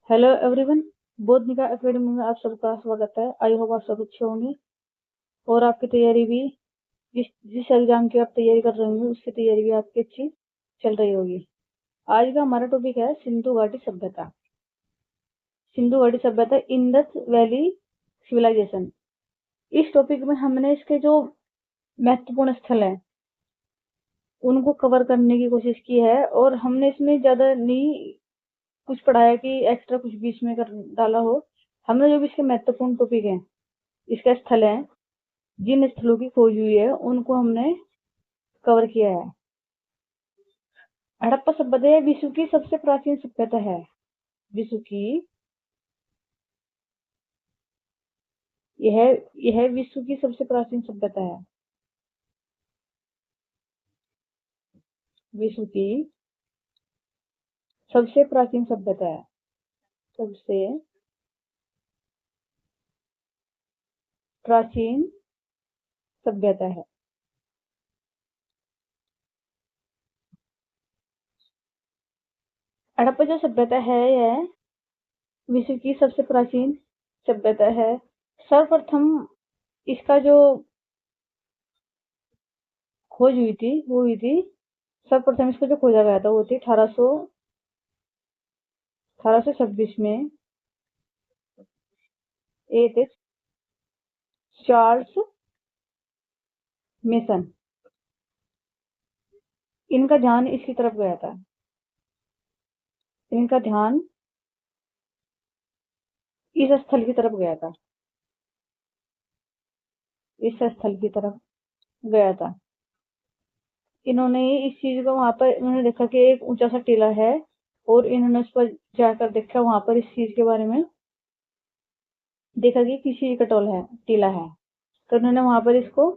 Hello everyone. बौद्ध निगा academy में आप सबका स्वागत है। आई होप आप सब अच्छे होंगे और आपकी तैयारी भी जिस जिस एग्जाम की आप तैयारी कर रहे होंगे उसकी तैयारी भी आपकी अच्छी चल रही होगी। आज का हमारा टॉपिक है सिंधु घाटी सभ्यता। सिंधु घाटी सभ्यता, इंडस वैली सिविलाइजेशन। इस टॉपिक में हमने इसके जो महत्वपूर्ण स्थल हैं उनको कवर करने की कोशिश की है और हमने इसमें ज्यादा नहीं कुछ पढ़ाया कि एक्स्ट्रा कुछ बीच में कर डाला हो। हमने जो भी इसके महत्वपूर्ण टॉपिक है, इसका स्थल है, जिन स्थलों की खोज हुई है उनको हमने कवर किया है। हड़प्पा सभ्यता विश्व की सबसे प्राचीन सभ्यता है। विश्व की यह विश्व की सबसे प्राचीन सभ्यता है। विश्व की सबसे प्राचीन सभ्यता है। सबसे प्राचीन सभ्यता है। हड़प्पा जो सभ्यता है यह विश्व की सबसे प्राचीन सभ्यता है। सर्वप्रथम इसका जो खोज हुई थी वो हुई थी, सर्वप्रथम इसको जो खोजा गया था वो थी 1826 में। ये थे चार्ल्स मेसन। इनका ध्यान इसकी तरफ गया था। इनका ध्यान इस स्थल की तरफ गया था। इस स्थल की तरफ गया था। इन्होंने इस चीज को वहां पर उन्होंने देखा कि एक ऊंचा सा टीला है और इन्होंने उस पर जाकर देखा, वहां पर इस चीज के बारे में देखा कि किसी का टोल है, टीला है। तो उन्होंने वहां पर इसको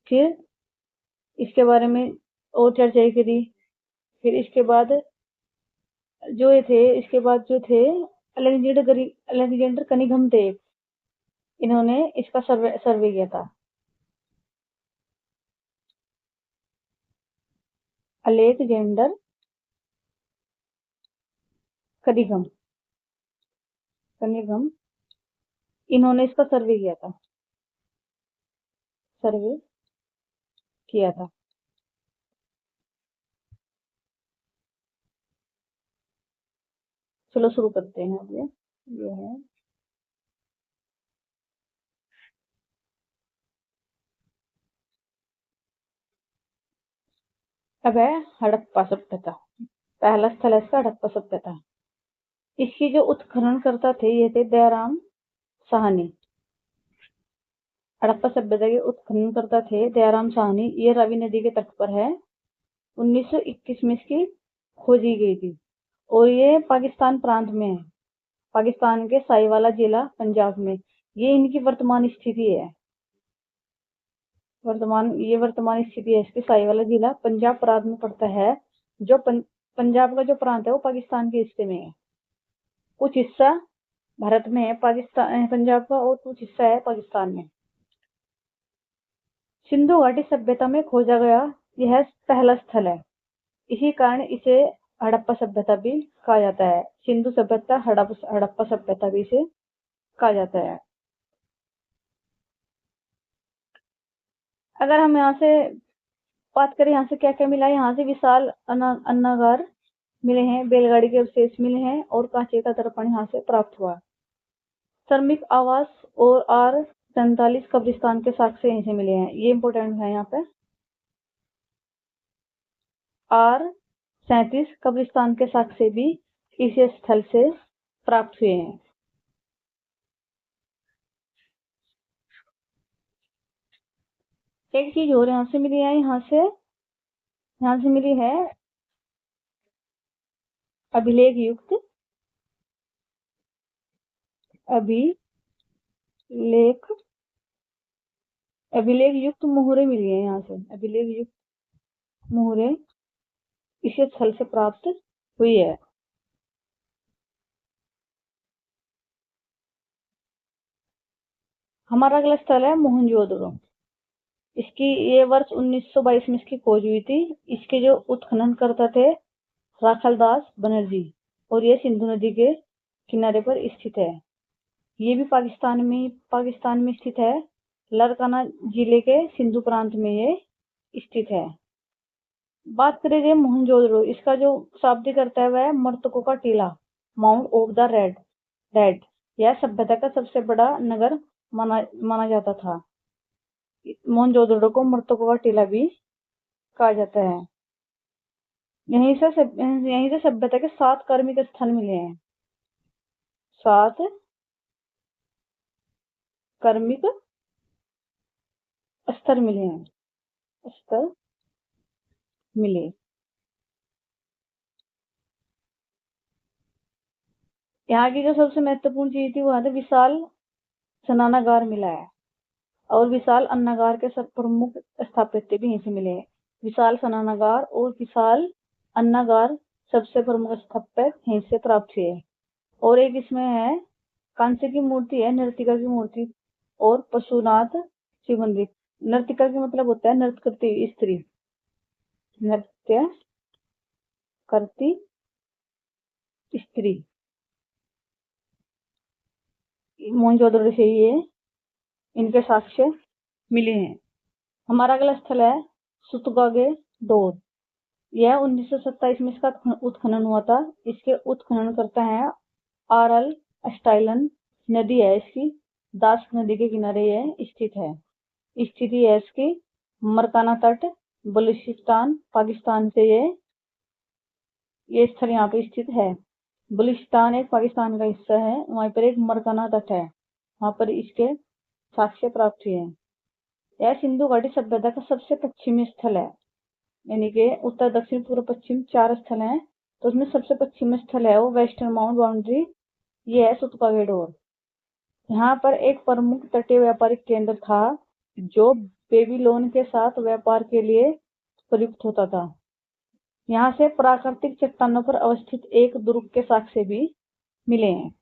फिर इसके बारे में और चर्चा करी। फिर इसके बाद जो ये थे, इसके बाद जो थे अलेक्जेंडर कनिंघम थे, इन्होंने इसका सर्वे किया था। अलेक्जेंडर कनिंघम कनिंघम इन्होंने इसका सर्वे किया था। सर्वे किया था। चलो शुरू करते हैं। अब ये है, अब है हड़प्पा सभ्यता। पहला स्थल है इसका हड़प्पा सभ्यता। इसकी जो उत्खनन करता थे ये थे दयाराम साहनी। हड़प्पा सभ्यता के उत्खनन करता थे दयाराम साहनी। ये रावी नदी के तट पर है। 1921 में इसकी खोजी गई थी और ये पाकिस्तान प्रांत में है। पाकिस्तान के साहिवाला जिला पंजाब में ये इनकी वर्तमान स्थिति है। वर्तमान स्थिति है इसकी। साहिवाला जिला पंजाब प्रांत में पड़ता है। जो पंजाब का जो प्रांत है वो पाकिस्तान के हिस्से में है। कुछ हिस्सा भारत में है, पाकिस्तान पंजाब का, और कुछ हिस्सा है पाकिस्तान में। सिंधु घाटी सभ्यता में खोजा गया यह पहला स्थल है। इसी कारण इसे हड़प्पा सभ्यता भी कहा जाता है। सिंधु सभ्यता, हड़प्पा सभ्यता भी इसे कहा जाता है। अगर हम यहाँ से बात करें, यहाँ से क्या क्या मिला, यहाँ से विशाल अन्नागार मिले हैं, बैलगाड़ी के अवशेष मिले हैं और कांचे का दर्पण यहाँ से प्राप्त हुआ। श्रमिक आवास और R47 कब्रिस्तान के साक्ष्य यहीं से मिले हैं। ये इंपोर्टेंट है। यहाँ पे R37 कब्रिस्तान के साक्ष्य भी इसी स्थल से प्राप्त हुए हैं। एक चीज और यहाँ से मिली है, यहाँ से मिली है अभिलेख युक्त मोहरे मिली है। यहाँ से अभिलेख युक्त मोहरे इसी स्थल से प्राप्त हुई है। हमारा अगला स्थल है मोहनजोदड़ो। इसकी ये वर्ष 1922 में इसकी खोज हुई थी। इसके जो उत्खनन करता थे राखलदास बनर्जी, और ये सिंधु नदी के किनारे पर स्थित है। ये भी पाकिस्तान में स्थित है। लारकाना जिले के सिंधु प्रांत में ये स्थित है। बात करें जो मोहनजोदड़ो, इसका जो शाब्दिक अर्थ है वह मृतकों का टीला, माउंट ऑफ द डेड। यह सभ्यता का सबसे बड़ा नगर माना जाता था। मोहनजोदड़ो को मृतकों का टीला भी कहा जाता है। यहीं से सभ्यता के 7 कार्मिक स्थल मिले हैं। 7 कार्मिक स्थल मिले हैं। स्थल मिले। यहाँ की जो सबसे महत्वपूर्ण चीज थी वहां था विशाल स्नानागार मिला है, और विशाल अन्नागार के सब प्रमुख स्थापत्य भी यहीं से मिले हैं। विशाल स्नानागार और विशाल अन्नागार सबसे प्रमुख स्थापत्य यहीं से प्राप्त हुए। और एक इसमें है कांस्य की मूर्ति है, नर्तिका की मूर्ति और पशुनाथ शिव मंदिर। नर्तिका की मतलब होता है नृत्य करती स्त्री, नृत्य करती स्त्री। मोहनजोदड़ो से ये इनके साक्ष्य मिले हैं। हमारा अगला स्थल है सुतगागेडोर। यह 1927 में इसका उत्खनन हुआ था। इसके उत्खनन करता है आरएल स्टाइलन नदी है इसकी, दास नदी के किनारे यह स्थित है। स्थिति है इसकी मरकाना तट, बलूचिस्तान, पाकिस्तान से ये स्थल यहाँ पे स्थित है। बलूचिस्तान एक पाकिस्तान का हिस्सा है, वहां पर एक मरकाना तट है, वहां पर इसके साक्ष्य प्राप्त हुए हैं। यह सिंधु घाटी सभ्यता का सबसे पश्चिमी स्थल है, यानी कि उत्तर दक्षिण पूर्व पश्चिम 4 स्थल हैं, तो उसमें सबसे पश्चिमी स्थल है वो वेस्टर्न माउंट बाउंड्री, ये है सुतगागेडोर। यहाँ पर एक प्रमुख तटीय व्यापारिक केंद्र था जो बेबीलोन के साथ व्यापार के लिए प्रयुक्त होता था। यहाँ से प्राकृतिक चट्टानों पर अवस्थित एक दुर्ग के साक्ष्य भी मिले हैं।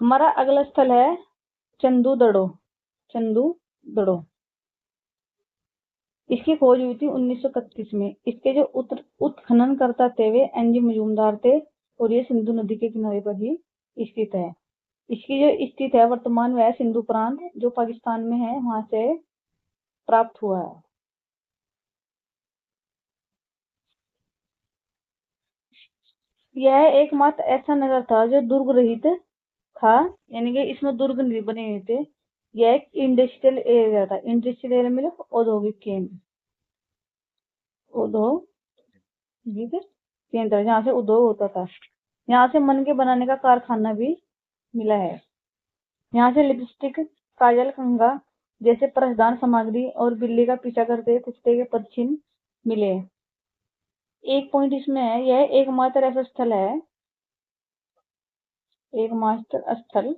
हमारा अगला स्थल है चंदूदड़ो। चंदूदड़ो इसकी खोज हुई थी 1931 में। इसके जो उत्खनन करता थे वे एनजी मजूमदार थे, और ये सिंधु नदी के किनारे पर ही स्थित है। इसकी जो स्थित है वर्तमान वह सिंधु प्रांत जो पाकिस्तान में है वहां से प्राप्त हुआ है। यह एकमात्र ऐसा नगर था जो दुर्ग रहित था, यानी कि इसमें दुर्ग नहीं बने हुए थे। यह एक इंडस्ट्रियल एरिया था। इंडस्ट्रियल एरिया मतलब औद्योगिक केंद्र, औद्योगिक केंद्र जहाँ से उद्योग होता था। यहाँ से मन के बनाने का कारखाना भी मिला है। यहाँ से लिपस्टिक, काजल, कंघा जैसे प्रसाधन सामग्री और बिल्ली का पीछा करते कुत्ते के पदचिन्ह मिले। एक पॉइंट इसमें है, यह एकमात्र ऐसा स्थल है, एकमात्र स्थल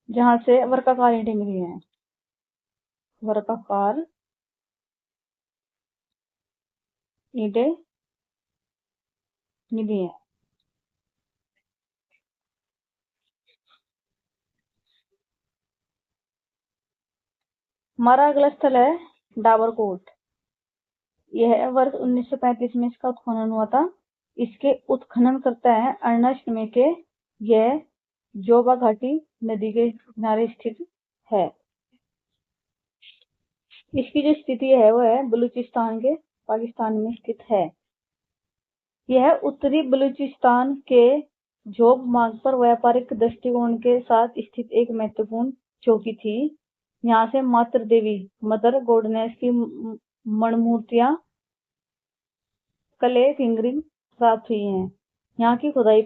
जहाँ से वर्गाकार ईंटें मिली हैं। वर्गाकार ईंटें मिली हैं। हमारा अगला स्थल है डाबरकोट। यह वर्ष 1935 में इसका उत्खनन हुआ था। इसके उत्खनन करता है अर्नाश्रम के, यह जोबा घाटी नदी के किनारे स्थित है। इसकी जो स्थिति है वह है बलूचिस्तान के पाकिस्तान में स्थित है। यह उत्तरी बलूचिस्तान के जोब मार्ग पर व्यापारिक दृष्टिकोण के साथ स्थित एक महत्वपूर्ण चौकी थी। यहाँ से मातृ देवी मदर गॉडेस की मणमूर्तियां, क्ले फिंगरिंग प्राप्त हुई हैं। यहाँ की खुदाई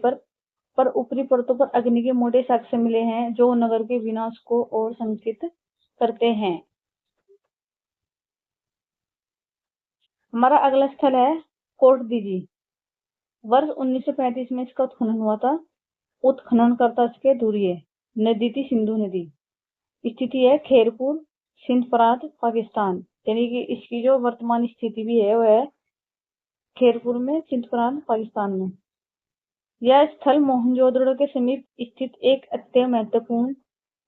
पर ऊपरी परतों पर अग्नि के मोटे साक्ष्य मिले हैं जो नगर के विनाश को और संकेत करते हैं। हमारा अगला स्थल है कोट दीजी। वर्ष 1935 में इसका उत्खनन हुआ था। उत्खननकर्ता इसके धुरिये नदी थी सिंधु नदी। स्थिति है खेरपुर, सिंध प्रांत, पाकिस्तान, यानी कि इसकी जो वर्तमान स्थिति भी है वह है खेरपुर में, सिंध प्रांत, पाकिस्तान में। यह स्थल मोहनजोदड़ो के समीप स्थित एक अत्यंत महत्वपूर्ण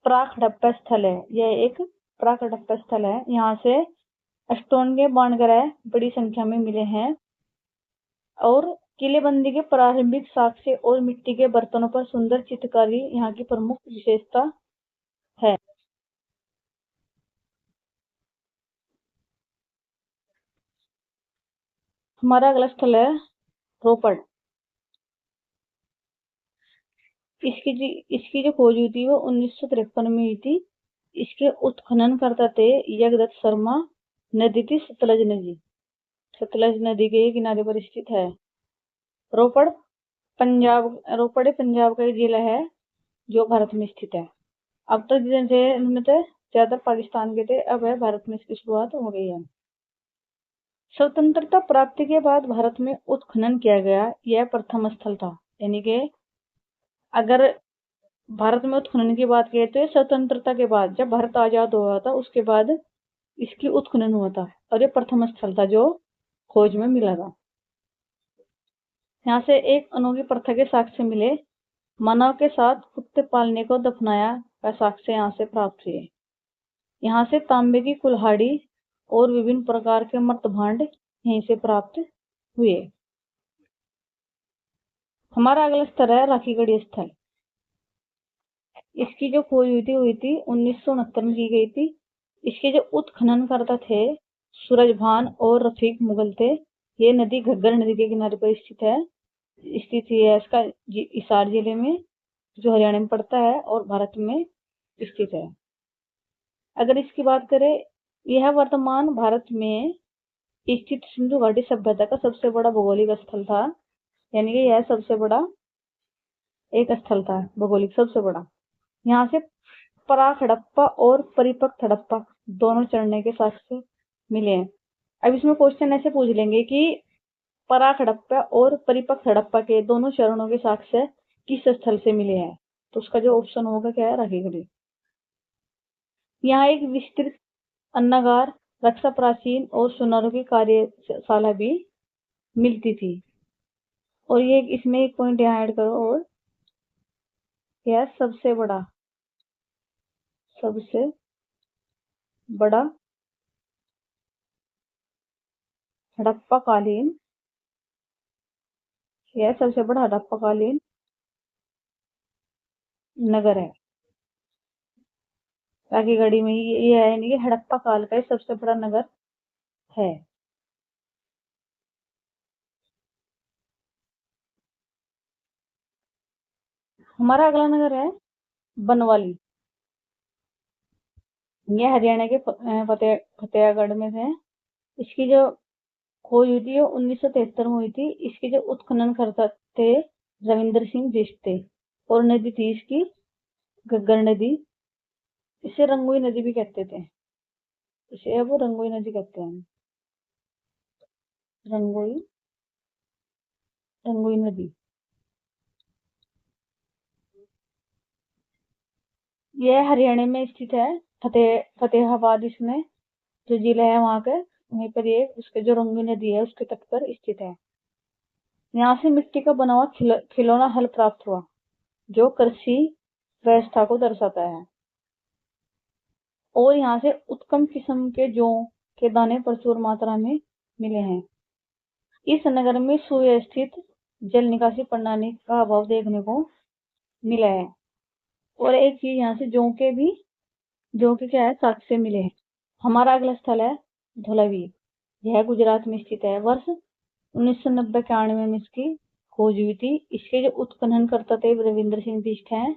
प्राक हड़प्पा स्थल है। यह एक प्राकटक स्थल है। यहाँ से स्टोन के बाणग्रह बड़ी संख्या में मिले हैं और किलेबंदी के प्रारंभिक साक्ष्य और मिट्टी के बर्तनों पर सुंदर चित्रकारी यहाँ की प्रमुख विशेषता है। हमारा अगला स्थल है रोपड़। इसकी जो खोज हुई थी वो 1953 में हुई थी। इसके उत्खनन करता थे जगदत्त शर्मा। नदी थी सतलज नदी। सतलज नदी के किनारे पर स्थित है रोपड़। रोपड़ पंजाब का एक जिला है जो भारत में स्थित है। अब तक इनमें थे ज्यादा पाकिस्तान के थे, अब है भारत में इसकी शुरुआत हो गई है। स्वतंत्रता प्राप्ति के बाद भारत में उत्खनन किया गया यह प्रथम स्थल था। यानी कि अगर भारत में उत्खनन की बात करें तो स्वतंत्रता के बाद, जब भारत आजाद हुआ था उसके बाद इसकी उत्खनन हुआ था और ये प्रथम स्थल था जो खोज में मिला था। यहाँ से एक अनोखी प्रथा के साक्ष्य मिले। मानव के साथ कुत्ते पालने को दफनाया का साक्ष्य यहाँ से प्राप्त हुए। यहाँ से तांबे की कुल्हाड़ी और विभिन्न प्रकार के मर्तभांड यहीं से प्राप्त हुए। हमारा अगला स्थल है राखीगढ़ी स्थल। इसकी जो खोज हुई थी 1969 में की गई थी। इसके जो उत्खननकर्ता थे सूरजभान और रफीक मुगल थे। ये नदी घग्गर नदी के किनारे पर स्थित है इसका हिसार जिले में जो हरियाणा में पड़ता है और भारत में स्थित है। अगर इसकी बात करें, यह वर्तमान भारत में स्थित सिंधु घाटी सभ्यता का सबसे बड़ा भौगोलिक स्थल था। यानी कि यह सबसे बड़ा एक स्थल था, भौगोलिक सबसे बड़ा। यहाँ से पराक हड़प्पा और परिपक्व हड़प्पा दोनों चढ़ने के साक्ष्य मिले हैं। अब इसमें क्वेश्चन ऐसे पूछ लेंगे कि पराक हड़प्पा और परिपक्व हड़प्पा के दोनों चरणों के साक्ष्य किस स्थल से मिले हैं, तो उसका जो ऑप्शन होगा क्या है, राखीगढ़ी। यहाँ एक विस्तृत अन्नागार, रक्षा प्राचीन और सुनारों की कार्यशाला भी मिलती थी। और ये इसमें एक पॉइंट यहाँ ऐड करो, और यह सबसे बड़ा हड़प्पा कालीन, यह सबसे बड़ा हड़प्पा कालीन नगर है राखीगढ़ी में। ये है यानी कि हड़प्पा काल का सबसे बड़ा नगर है। हमारा अगला नगर है बनवाली। यह हरियाणा के फतेहगढ़ में है। इसकी जो खोज हुई थी 1973 में हुई थी। इसके जो उत्खनन करता थे रविंद्र सिंह बिष्ट थे और नदी थी इसकी घग्गर नदी। इसे रंगोई नदी भी कहते थे। इसे वो रंगोई नदी कहते हैं, रंगोई नदी। यह हरियाणा में स्थित है, फतेहाबाद इसमें जो जिला है वहां के, वहीं पर ये उसके जो रंगोई नदी है उसके तट पर स्थित है। यहाँ से मिट्टी का बना हुआ खिलौना हल प्राप्त हुआ जो कृषि व्यवस्था को दर्शाता है। और यहाँ से उत्तम किस्म के जौ के दाने प्रचुर मात्रा में मिले हैं। इस नगर में सुव्यवस्थित जल निकासी प्रणाली का अभाव देखने को मिला है। और एक चीज यहाँ से जौ के क्या है, साक्ष्य मिले हैं। हमारा अगला स्थल है धौलावीर। यह गुजरात में स्थित है। वर्ष 1990-91 में इसकी खोज हुई थी। इसके जो उत्खनन करता थे रविंद्र सिंह बिष्ट हैं।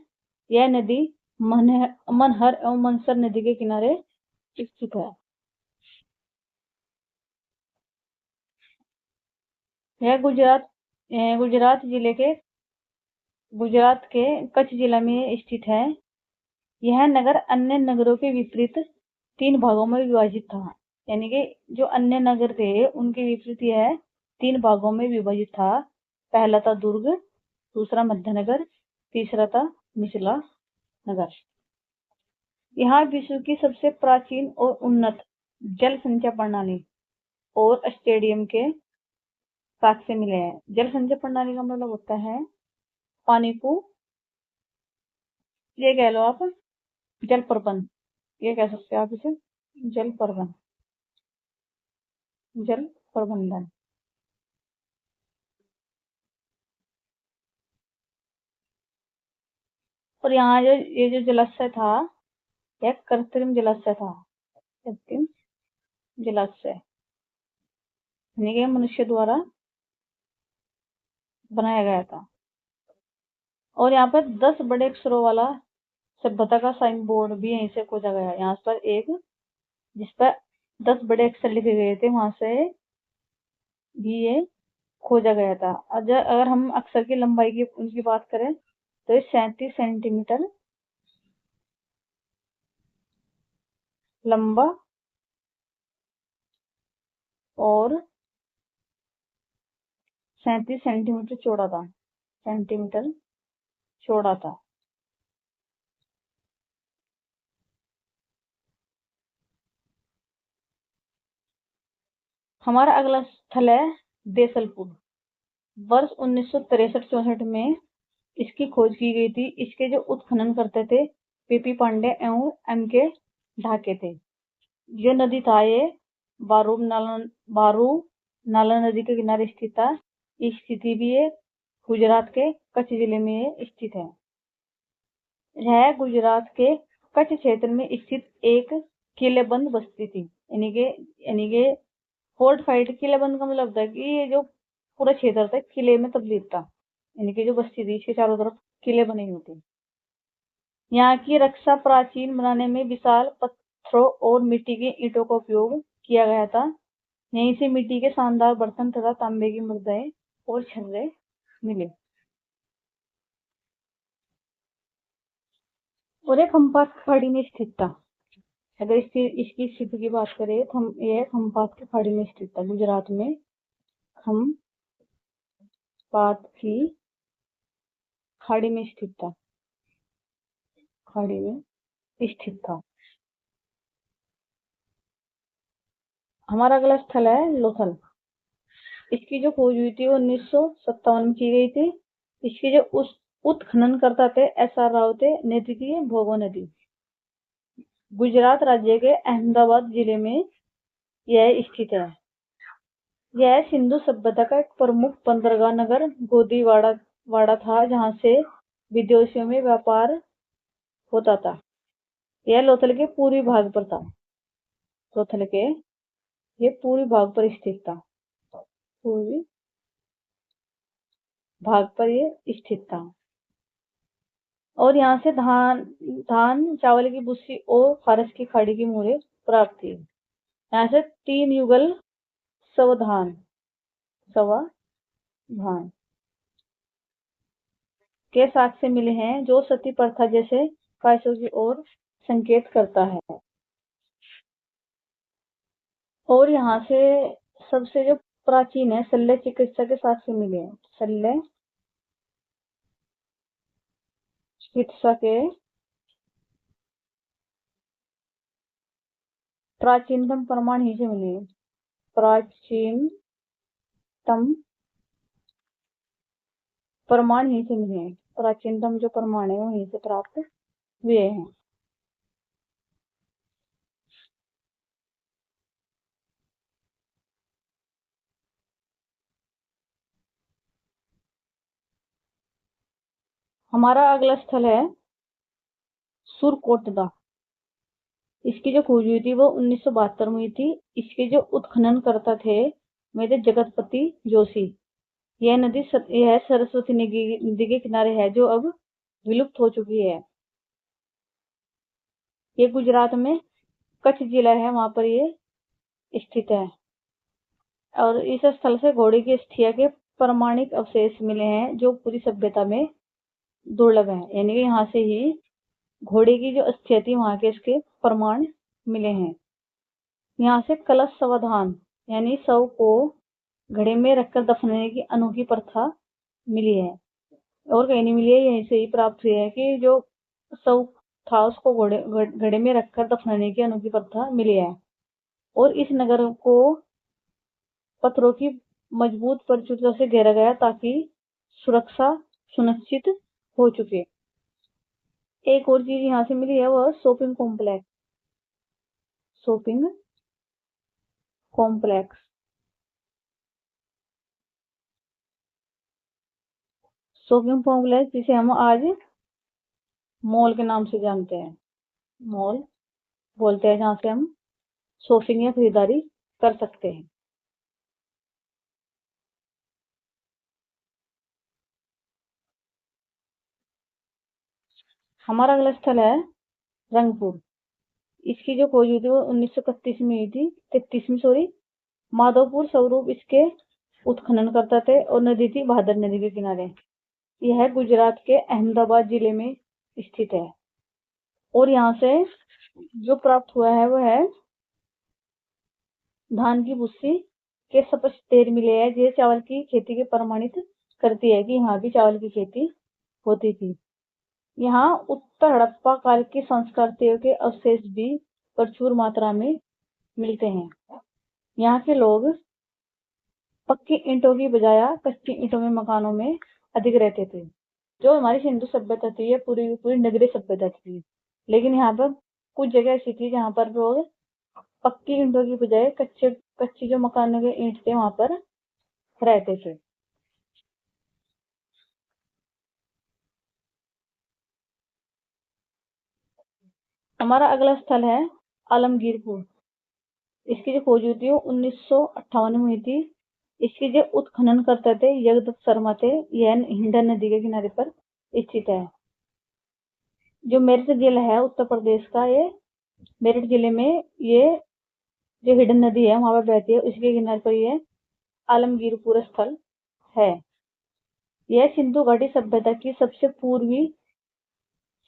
यह नदी मनहर एवं मनसर नदी के किनारे स्थित है। यह गुजरात के कच्छ जिला में स्थित है। यह नगर अन्य नगरों के विपरीत 3 भागों में विभाजित था। यानी कि जो अन्य नगर थे उनके विपरीत यह 3 भागों में विभाजित था। पहला था दुर्ग, दूसरा मध्यनगर, तीसरा था निचला नगर। यहाँ विश्व की सबसे प्राचीन और उन्नत जल संचय प्रणाली और स्टेडियम के साक्ष्य मिले हैं। जल संचय प्रणाली का मतलब होता है पानी को, ये कह लो आप, जल प्रबंध। ये कह सकते हैं आप इसे जल प्रबंधन, जल प्रबंधन। और यहाँ जो ये जो जलाशय था, यह कृत्रिम जलाशय था, कृत्रिम जलाशय, यानी कि मनुष्य द्वारा बनाया गया था। और यहाँ पर 10 बड़े अक्षरों वाला सभ्यता का साइन बोर्ड भी यहीं से खोजा गया। यहाँ पर एक जिस पर 10 बड़े अक्षर लिखे गए थे, वहां से भी ये खोजा गया था। अगर हम अक्षर की लंबाई की उनकी बात करें तो ये 37 सेंटीमीटर लंबा और 37 सेंटीमीटर चौड़ा था, सेंटीमीटर चौड़ा था। हमारा अगला स्थल है देसलपुर। वर्ष 1963-64 में इसकी खोज की गई थी। इसके जो उत्खनन करते थे पीपी पांडे एवं एम के ढाके थे। जो नदी था ये बारू नाला नदी के किनारे स्थित था। इस स्थिति भी ये गुजरात के कच्छ जिले में ये स्थित है। यह गुजरात के कच्छ क्षेत्र में स्थित एक किलेबंद बस्ती थी। यानी के फोर्टिफाइड किलेबंद का मतलब था कि ये जो पूरा क्षेत्र था किले में तब्दील था। यानी कि जो बस्ती थी इसके चारों तरफ किले बने हुए थे। यहाँ की रक्षा प्राचीन बनाने में विशाल पत्थरों और मिट्टी के ईंटों का उपयोग किया गया था। यहीं से मिट्टी के शानदार बर्तन तथा तांबे की मुद्राएं और छर्रे मिले। और एक खम्पात खाड़ी में स्थित था। अगर इसकी स्थिति की बात करें तो यह खम्पात की खाड़ी में स्थित था। गुजरात में खम्पात की खाड़ी में स्थित था, खाड़ी में स्थित था। हमारा अगला स्थल है लोथल। इसकी जो खोज हुई थी वो 1957 में की गई थी। इसके जो उत्खनन करता थे SR राव थे, नेतृत्व भोगो नदी। गुजरात राज्य के अहमदाबाद जिले में यह स्थित है। यह सिंधु सभ्यता का एक प्रमुख बंदरगाह नगर गोदीवाड़ा था, जहां से विदेशियों में व्यापार होता था। यह लोथल के पूर्वी भाग पर था। लोथल के ये पूर्वी भाग पर स्थित था। पूर्वी भाग पर ये स्थित था। और यहाँ से धान चावल की भूसी और फारस की खाड़ी की मूल्य प्राप्त थी। यहाँ से 3 युगल सावधान के साक्ष्य मिले हैं, जो सती प्रथा जैसे कायसों की ओर संकेत करता है। और यहाँ से सबसे जो प्राचीन है शल्य चिकित्सा के साक्ष्य मिले हैं। शल्य चिकित्सा के प्राचीनतम प्रमाण ही से मिले। प्राचीनतम प्रमाण ही से मिले। प्राचीनतम जो प्रमाण है वहीं से प्राप्त हुए हैं। हमारा अगला स्थल है सुरकोटदा। इसकी जो खोज हुई थी वो 1972 में हुई थी। इसके जो उत्खनन करता थे वे थे जगतपति जोशी। यह सरस्वती नदी के किनारे है, जो अब विलुप्त हो चुकी है। ये गुजरात में कच्छ जिला है, वहां पर ये स्थित है। और इस स्थल से घोड़े की अस्थिया के प्रमाणिक अवशेष मिले हैं, जो पूरी सभ्यता में दुर्लभ है। यानी कि यहाँ से ही घोड़े की जो अस्थिया थी वहां के इसके प्रमाण मिले हैं। यहाँ से कलश सावधान यानी शव को घड़े में रखकर दफनाने की अनोखी प्रथा मिली है। और कहीं नहीं मिली है, यहीं से ही प्राप्त हुई है कि जो शव था उसको घड़े में रखकर दफनाने की अनोखी प्रथा मिली है। और इस नगर को पत्थरों की मजबूत परिचुता से घेरा गया ताकि सुरक्षा सुनिश्चित हो चुके। एक और चीज यहाँ से मिली है वह shopping complex. Shopping complex. Shopping complex जिसे हम आज मॉल के नाम से जानते हैं, मॉल बोलते हैं, जहाँ से हम शॉपिंग या खरीदारी कर सकते हैं। हमारा अगला स्थल है रंगपुर। इसकी जो खोज हुई थी वो 1931 में हुई थी, 33 में सॉरी। माधवपुर स्वरूप इसके उत्खनन करता थे और नदी थी भादर नदी के किनारे। यह गुजरात के अहमदाबाद जिले में स्थित है। और यहाँ से जो प्राप्त हुआ है वो है धान की भूसी के स्पष्ट ढेर मिले हैं, जो चावल की खेती के प्रमाणित करती है कि यहाँ भी चावल की खेती होती थी। यहाँ उत्तर हड़प्पा काल की संस्कृतियों के अवशेष भी प्रचुर मात्रा में मिलते हैं। यहाँ के लोग पक्की ईंटों की बजाय कच्ची ईंटों में मकानों में अधिक रहते थे। जो हमारी सिंधु सभ्यता थी ये पूरी पूरी नगरीय सभ्यता थी, लेकिन यहाँ पर कुछ जगह ऐसी थी जहाँ पर लोग पक्की ईंटों की बजाय कच्ची जो मकानों के ईंट थे वहां पर रहते थे। हमारा अगला स्थल है आलमगीरपुर। इसकी जो खोज हुई थी वो 1958 में हुई थी। इसकी जो उत्खनन करते थे जगदत्त शर्मा थे। यह हिंडन नदी के किनारे पर स्थित है। जो मेरठ जिला है उत्तर प्रदेश का, ये मेरठ जिले में ये जो हिडन नदी है वहां पर बहती है, उसके किनारे पर ये आलमगीरपुर स्थल है। यह सिंधु घाटी सभ्यता की सबसे पूर्वी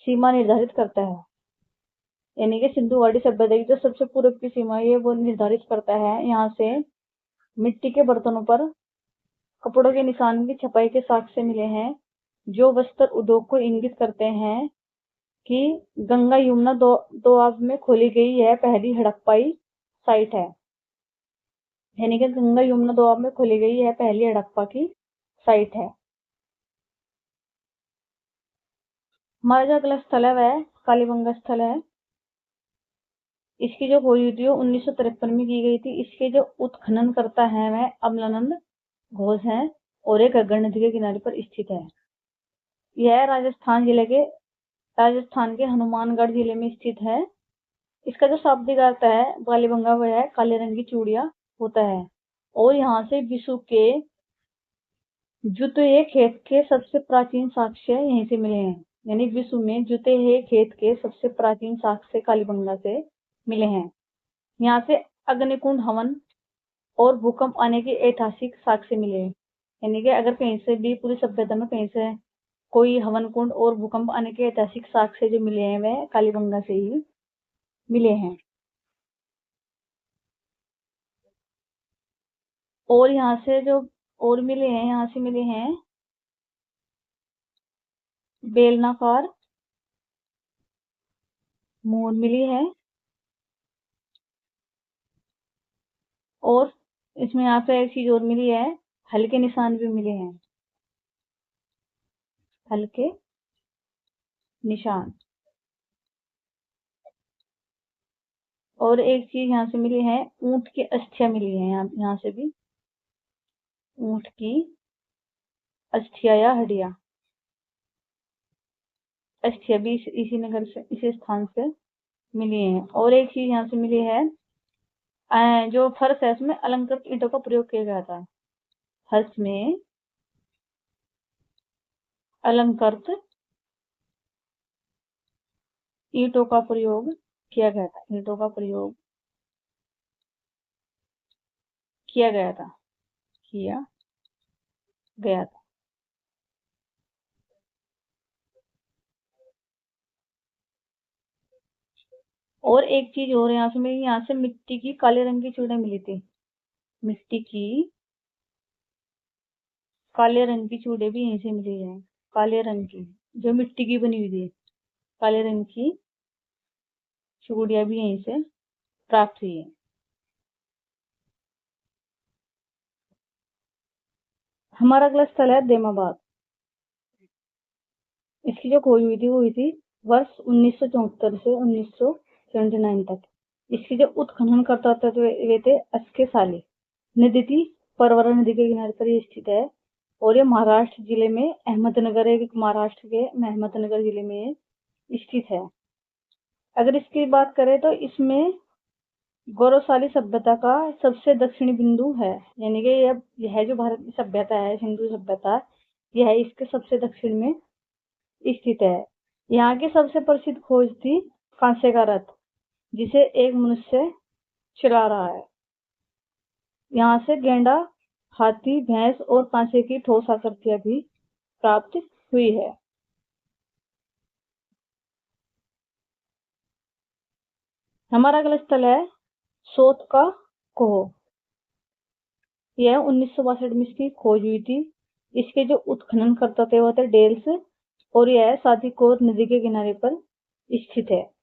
सीमा निर्धारित करता है। यानी कि सिंधु घाटी सभ्यता की जो सबसे पूर्व की सीमा है वो निर्धारित करता है। यहाँ से मिट्टी के बर्तनों पर कपड़ों के निशान की छपाई के साक्ष्य मिले हैं, जो वस्त्र उद्योग को इंगित करते हैं कि गंगा यमुना दोआब में खोली गई यह पहली हड़प्पाई साइट है। यानी कि गंगा यमुना दोआब में खोली गई यह पहली हड़प्पा की साइट है। हमारा जो अगला स्थल है वह कालीबंगा स्थल है। इसकी जो खोज हुई थी वो 1953 में की गई थी। इसके जो उत्खनन करता है वह अमलानंद घोष है और एक घग्गर नदी के किनारे पर स्थित है। यह राजस्थान के हनुमानगढ़ जिले में स्थित है। इसका जो शाब्दिक अर्थ है कालीबंगा वह है काले रंग की चूड़िया होता है। और यहाँ से विश्व के जुते हुए खेत के सबसे प्राचीन साक्ष्य यहीं से मिले हैं। यानी विश्व में जुते हुए खेत के सबसे प्राचीन साक्ष्य कालीबंगा से मिले हैं। यहाँ से अग्निकुंड हवन और भूकंप आने के ऐतिहासिक साक्ष्य मिले हैं। यानी कि अगर कहीं से भी पूरी सभ्यता में कहीं से कोई हवन कुंड और भूकंप आने के ऐतिहासिक साक्ष्य जो मिले हैं वह कालीबंगा से ही मिले हैं। और यहाँ से जो और मिले हैं, यहाँ से मिले हैं बेलनाकार मोर मिली है और इसमें यहाँ पे एक चीज और मिली है, हल्के निशान भी मिले हैं, हल्के निशान। और एक चीज यहाँ से मिली है, ऊंट की अस्थियां मिली है। यहाँ से भी ऊंट की अस्थियां या हड्डियां, अस्थियां भी इसी नगर से, इसी स्थान से मिली है। और एक चीज यहाँ से मिली है, जो फर्श है उसमें अलंकृत ईंटों का प्रयोग किया गया था। फर्श में अलंकृत ईंटों का प्रयोग किया गया था, ईंटों का प्रयोग किया गया था, किया गया था। और एक चीज और यहाँ से मिट्टी की काले रंग की चूड़ियां मिली थी। मिट्टी की काले रंग की चूड़ियां भी यहीं से मिली है। काले रंग की जो मिट्टी की बनी हुई थी, काले रंग की चूड़ियां भी यहीं से प्राप्त हुई है। हमारा अगला स्थल है देमाबाद। इसकी जो खोज हुई थी वो हुई थी वर्ष 1974 से 1979 तक। इसके जो उत्खनन करता था वे थे अस्के साले। नदी थी परवरा नदी के किनारे पर ये स्थित है और ये महाराष्ट्र जिले में अहमदनगर है, महाराष्ट्र के अहमदनगर जिले में स्थित है। अगर इसकी बात करें तो इसमें गौरवशाली सभ्यता का सबसे दक्षिणी बिंदु है, यानी कि यह जो भारत की सभ्यता है, सिंधु सभ्यता, यह इसके सबसे दक्षिण में स्थित है। यहाँ की सबसे प्रसिद्ध खोज थी कांसे का रथ, जिसे एक मनुष्य चला रहा है। यहाँ से गेंडा, हाथी, भैंस और कांसे की ठोस आकृतियां भी प्राप्त हुई है। हमारा अगला स्थल है सोत का कोह। यह 1962 में इसकी खोज हुई थी। इसके जो उत्खनन करता थे वो थे डेल्स और यह सातिकोर नदी के किनारे पर स्थित है।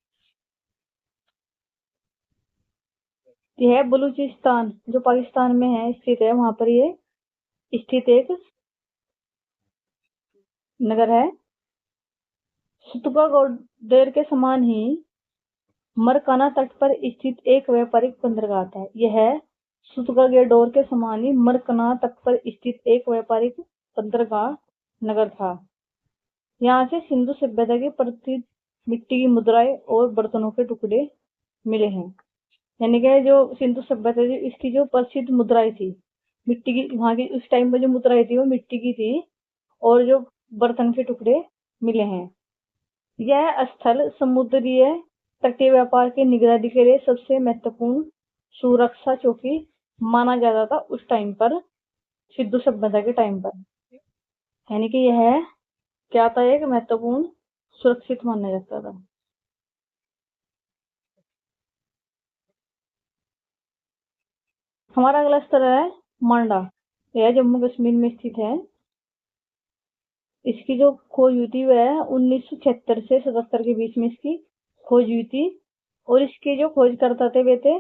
यह बलूचिस्तान जो पाकिस्तान में है स्थित है, वहां पर ये स्थित एक नगर है। सुतुका गोडेर के समान ही मरकाना तट पर स्थित एक व्यापारिक बंदरगाह है। यह सुतुका गेडोर के समान ही मरकाना तट पर स्थित एक व्यापारिक बंदरगाह नगर था। यहाँ से सिंधु सभ्यता की प्रसिद्ध मिट्टी की मुद्राएं और बर्तनों के टुकड़े मिले हैं। यानी कि जो सिंधु सभ्यता थी इसकी जो प्रसिद्ध मुद्राएं थी मिट्टी की, वहां की उस टाइम पर जो मुद्राएं थी वो मिट्टी की थी और जो बर्तन के टुकड़े मिले हैं। यह स्थल समुद्रीय तटीय व्यापार की निगरानी के लिए सबसे महत्वपूर्ण सुरक्षा चौकी माना जाता था उस टाइम पर, सिंधु सभ्यता के टाइम पर। यानी कि यह क्या था, एक महत्वपूर्ण सुरक्षित माना जाता था। हमारा अगला स्थल है मांडा। यह जम्मू कश्मीर में स्थित है। इसकी जो खोज हुई थी वह 1976 से 77 के बीच में इसकी खोज हुई थी और इसके जो खोजकर्ता थे वे थे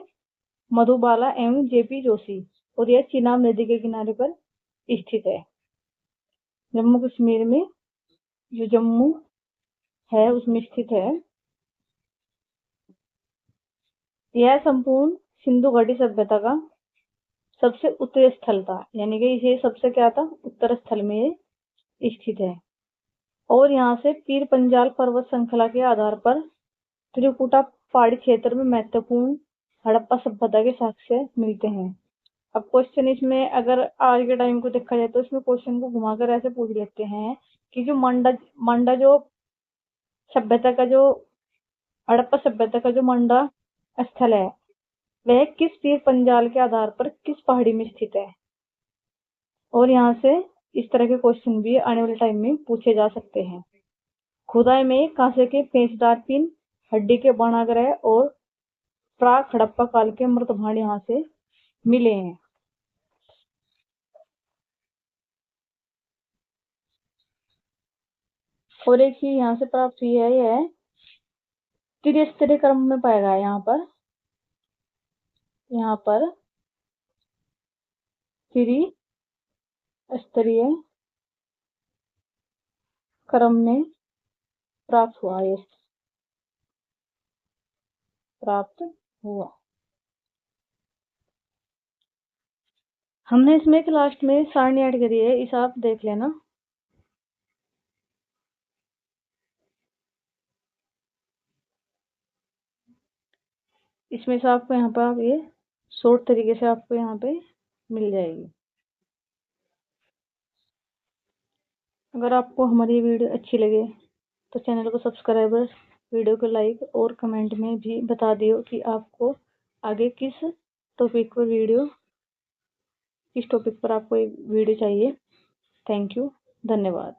मधुबाला एवं जेपी जोशी और यह चिनाब नदी के किनारे पर स्थित है। जम्मू कश्मीर में जो जम्मू है उसमें स्थित है। यह संपूर्ण सिंधु घाटी सभ्यता का सबसे उत्तरी स्थल था, यानी कि ये सबसे क्या था, उत्तर स्थल में ये स्थित है। और यहाँ से पीर पंजाल पर्वत श्रृंखला के आधार पर त्रिकुटा पहाड़ी क्षेत्र में महत्वपूर्ण हड़प्पा सभ्यता के साक्ष्य मिलते हैं। अब क्वेश्चन इसमें अगर आज के टाइम को देखा जाए तो इसमें क्वेश्चन को घुमाकर ऐसे पूछ लेते हैं कि जो मंडा जो सभ्यता का जो हड़प्पा सभ्यता का जो मंडा स्थल है वह किस पीर पंजाल के आधार पर किस पहाड़ी में स्थित है। और यहाँ से इस तरह के क्वेश्चन भी आने वाले टाइम में पूछे जा सकते हैं। खुदाई में कांसे के पेचदार पिन, हड्डी के बनाग्रह और प्राक हड़प्पा काल के मृत भांड यहाँ से मिले हैं। और एक चीज यहाँ से प्राप्त हुई है, यह त्रिस्तरीय क्रम में पाया गया है। यहाँ पर त्रिस्तरीय क्रम में प्राप्त हुआ, ये प्राप्त हुआ। हमने इसमें एक लास्ट में सारणी ऐड करी है, इसे आप देख लेना। इसमें से आपको यहाँ पर ये शॉर्ट तरीके से आपको यहाँ पे मिल जाएगी। अगर आपको हमारी वीडियो अच्छी लगे तो चैनल को सब्सक्राइबर, वीडियो को लाइक और कमेंट में भी बता दियो कि आपको आगे किस टॉपिक पर आपको एक वीडियो चाहिए। थैंक यू, धन्यवाद।